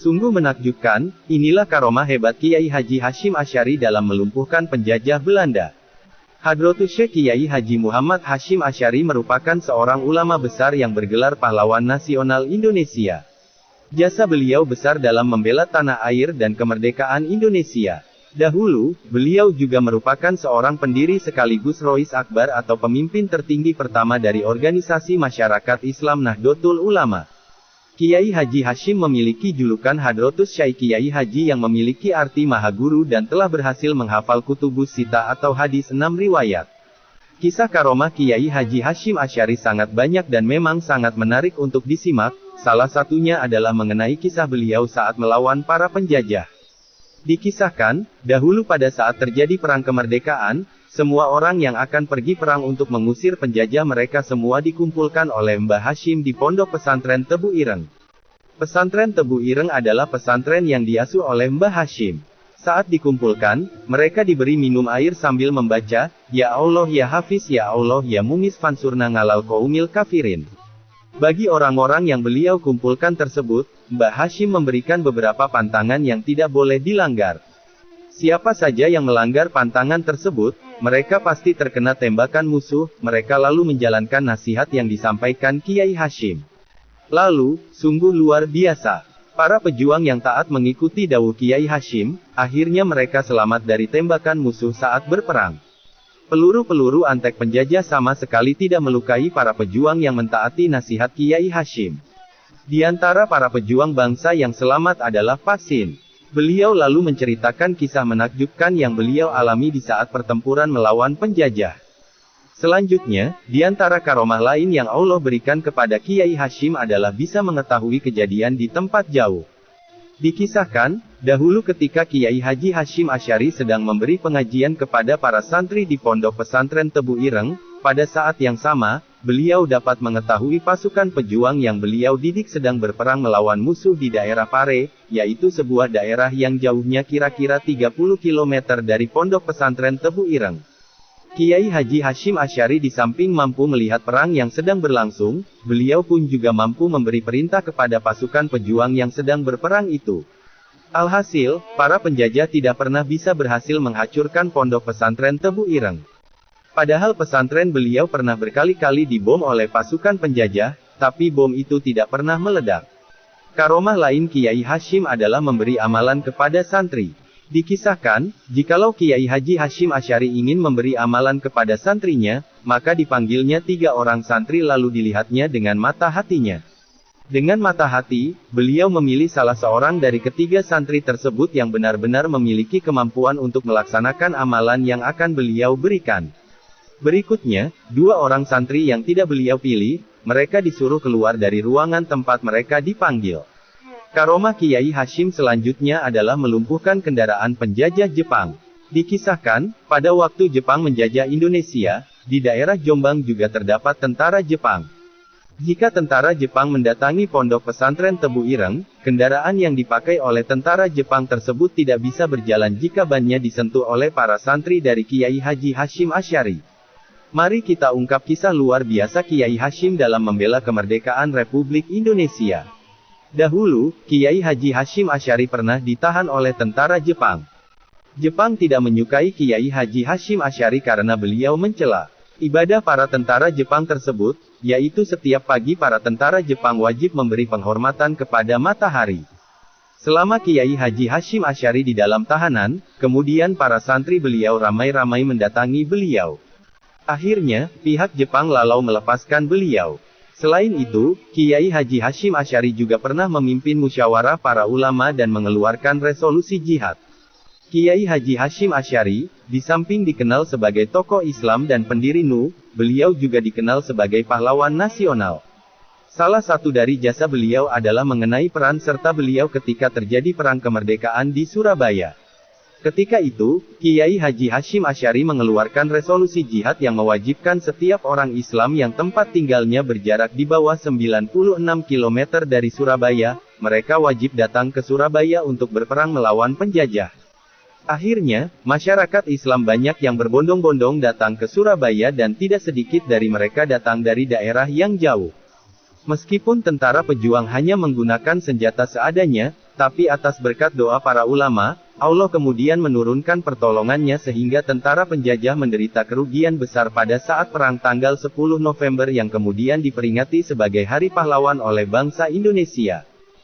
Sungguh menakjubkan, inilah karomah hebat Kiai Haji Hasyim Asy'ari dalam melumpuhkan penjajah Belanda. Hadratus Syekh Kiai Haji Muhammad Hasyim Asy'ari merupakan seorang ulama besar yang bergelar pahlawan nasional Indonesia. Jasa beliau besar dalam membela tanah air dan kemerdekaan Indonesia. Dahulu, beliau juga merupakan seorang pendiri sekaligus Rois Akbar atau pemimpin tertinggi pertama dari organisasi masyarakat Islam Nahdlatul Ulama. Kiai Haji Hasyim memiliki julukan Hadratus Syekh Kiai Haji yang memiliki arti Maha Guru dan telah berhasil menghafal Kutubus Sittah atau hadis 6 riwayat. Kisah karomah Kiai Haji Hasyim Asy'ari sangat banyak dan memang sangat menarik untuk disimak, salah satunya adalah mengenai kisah beliau saat melawan para penjajah. Dikisahkan, dahulu pada saat terjadi perang kemerdekaan, semua orang yang akan pergi perang untuk mengusir penjajah mereka semua dikumpulkan oleh Mbah Hasyim di Pondok Pesantren Tebu Ireng. Pesantren Tebu Ireng adalah pesantren yang diasuh oleh Mbah Hasyim. Saat dikumpulkan, mereka diberi minum air sambil membaca, Ya Allah ya Hafiz ya Allah ya Mumis Fansurna ngalal qaumil kafirin. Bagi orang-orang yang beliau kumpulkan tersebut, Mbah Hasyim memberikan beberapa pantangan yang tidak boleh dilanggar. Siapa saja yang melanggar pantangan tersebut, mereka pasti terkena tembakan musuh. Mereka lalu menjalankan nasihat yang disampaikan Kiai Hasyim. Lalu, sungguh luar biasa. Para pejuang yang taat mengikuti dawuh Kiai Hasyim, akhirnya mereka selamat dari tembakan musuh saat berperang. Peluru-peluru antek penjajah sama sekali tidak melukai para pejuang yang mentaati nasihat Kiai Hasyim. Di antara para pejuang bangsa yang selamat adalah Pak Sin. Beliau lalu menceritakan kisah menakjubkan yang beliau alami di saat pertempuran melawan penjajah. Selanjutnya, di antara karomah lain yang Allah berikan kepada Kiai Hasyim adalah bisa mengetahui kejadian di tempat jauh. Dikisahkan, dahulu ketika Kiai Haji Hasyim Asy'ari sedang memberi pengajian kepada para santri di Pondok Pesantren Tebu Ireng, pada saat yang sama, beliau dapat mengetahui pasukan pejuang yang beliau didik sedang berperang melawan musuh di daerah Pare, yaitu sebuah daerah yang jauhnya kira-kira 30 km dari Pondok Pesantren Tebu Ireng. Kiai Haji Hasyim Asy'ari di samping mampu melihat perang yang sedang berlangsung, beliau pun juga mampu memberi perintah kepada pasukan pejuang yang sedang berperang itu. Alhasil, para penjajah tidak pernah bisa berhasil menghancurkan Pondok Pesantren Tebu Ireng. Padahal pesantren beliau pernah berkali-kali dibom oleh pasukan penjajah, tapi bom itu tidak pernah meledak. Karomah lain Kiai Hasyim adalah memberi amalan kepada santri. Dikisahkan, jikalau Kiai Haji Hasyim Asy'ari ingin memberi amalan kepada santrinya, maka dipanggilnya 3 orang santri lalu dilihatnya dengan mata hatinya. Dengan mata hati, beliau memilih salah seorang dari ketiga santri tersebut yang benar-benar memiliki kemampuan untuk melaksanakan amalan yang akan beliau berikan. Berikutnya, 2 orang santri yang tidak beliau pilih, mereka disuruh keluar dari ruangan tempat mereka dipanggil. Karomah Kiai Hasyim selanjutnya adalah melumpuhkan kendaraan penjajah Jepang. Dikisahkan, pada waktu Jepang menjajah Indonesia, di daerah Jombang juga terdapat tentara Jepang. Jika tentara Jepang mendatangi Pondok Pesantren Tebu Ireng, kendaraan yang dipakai oleh tentara Jepang tersebut tidak bisa berjalan jika bannya disentuh oleh para santri dari Kiai Haji Hasyim Asy'ari. Mari kita ungkap kisah luar biasa Kiai Hasyim dalam membela kemerdekaan Republik Indonesia. Dahulu, Kiai Haji Hasyim Asy'ari pernah ditahan oleh tentara Jepang. Jepang tidak menyukai Kiai Haji Hasyim Asy'ari karena beliau mencela ibadah para tentara Jepang tersebut, yaitu setiap pagi para tentara Jepang wajib memberi penghormatan kepada matahari. Selama Kiai Haji Hasyim Asy'ari di dalam tahanan, kemudian para santri beliau ramai-ramai mendatangi beliau. Akhirnya, pihak Jepang lalu melepaskan beliau. Selain itu, Kiai Haji Hasyim Asy'ari juga pernah memimpin musyawarah para ulama dan mengeluarkan resolusi jihad. Kiai Haji Hasyim Asy'ari, di samping dikenal sebagai tokoh Islam dan pendiri NU, beliau juga dikenal sebagai pahlawan nasional. Salah satu dari jasa beliau adalah mengenai peran serta beliau ketika terjadi perang kemerdekaan di Surabaya. Ketika itu, Kiai Haji Hasyim Asy'ari mengeluarkan resolusi jihad yang mewajibkan setiap orang Islam yang tempat tinggalnya berjarak di bawah 96 km dari Surabaya, mereka wajib datang ke Surabaya untuk berperang melawan penjajah. Akhirnya, masyarakat Islam banyak yang berbondong-bondong datang ke Surabaya dan tidak sedikit dari mereka datang dari daerah yang jauh. Meskipun tentara pejuang hanya menggunakan senjata seadanya, Tapi atas berkat doa para ulama, Allah kemudian menurunkan pertolongannya sehingga tentara penjajah menderita kerugian besar pada saat perang tanggal 10 November yang kemudian diperingati sebagai Hari Pahlawan oleh bangsa Indonesia.